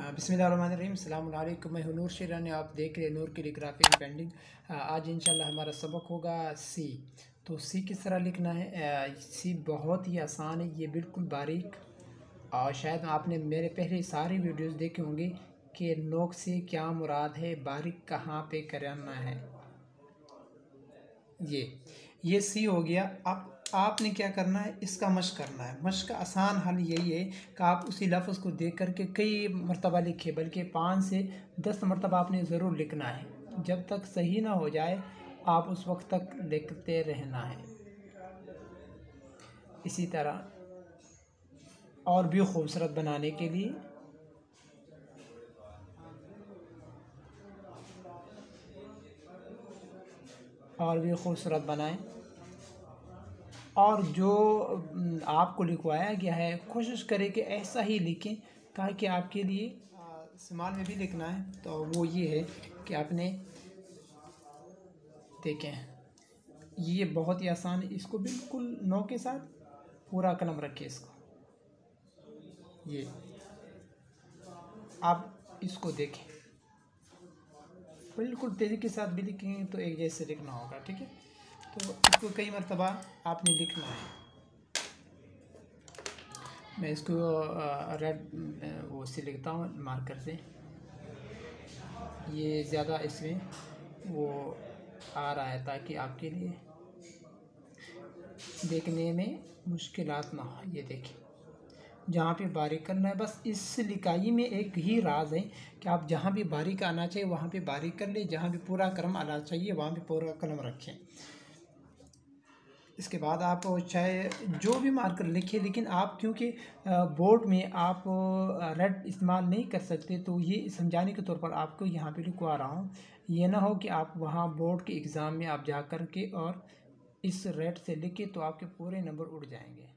बिस्मिल्लाहिर्रहमानिर्रहीम। अस्सलाम वालेकुम। मैं हूं नूर शेरानी, आप देख रहे हैं नूर कैलीग्राफी एंड पेंटिंग। आज इंशाल्लाह हमारा सबक होगा सी। तो सी किस तरह लिखना है। सी बहुत ही आसान है, ये बिल्कुल बारीक। और शायद आपने मेरे पहले सारी वीडियोस देखे होंगे कि नोक से क्या मुराद है, बारीक कहाँ पे करना है। ये सी हो गया। अब आपने क्या करना है, इसका मश्क करना है। मश्क का आसान हल यही है कि आप उसी लफ्ज़ को देख करके कई मरतबा लिखे, बल्कि 5 से 10 मरतबा आपने ज़रूर लिखना है। जब तक सही ना हो जाए आप उस वक्त तक लिखते रहना है। इसी तरह और भी खूबसूरत बनाने के लिए और भी खूबसूरत बनाएं। और जो आपको लिखवाया गया है कोशिश करें कि ऐसा ही लिखें, ताकि आपके लिए इस्तेमाल में भी लिखना है। तो वो ये है कि आपने देखें, ये बहुत ही आसान है। इसको बिल्कुल नो के साथ पूरा कलम रखिए। इसको ये आप इसको देखें, बिल्कुल तेज़ी के साथ भी लिखेंगे तो एक जैसे लिखना होगा, ठीक है। तो इसको कई मरतबा आपने लिखना है। मैं इसको रेड वो से लिखता हूँ, मार्कर से। ये ज़्यादा इसमें वो आ रहा है ताकि आपके लिए देखने में मुश्किलात ना हो। ये देखिए, जहाँ पे बारीक करना है, बस इस लिखाई में एक ही राज है कि आप जहाँ भी बारीक आना चाहिए वहाँ पे बारीक कर ले, जहाँ भी पूरा कलम आना चाहिए वहाँ पे पूरा कलम रखें। इसके बाद आप चाहे जो भी मार्कर लिखें, लेकिन आप क्योंकि बोर्ड में आप रेड इस्तेमाल नहीं कर सकते, तो ये समझाने के तौर पर आपको यहाँ पे लिखवा रहा हूँ। ये ना हो कि आप वहाँ बोर्ड के एग्ज़ाम में आप जा कर के और इस रेड से लिखे तो आपके पूरे नंबर उड़ जाएंगे।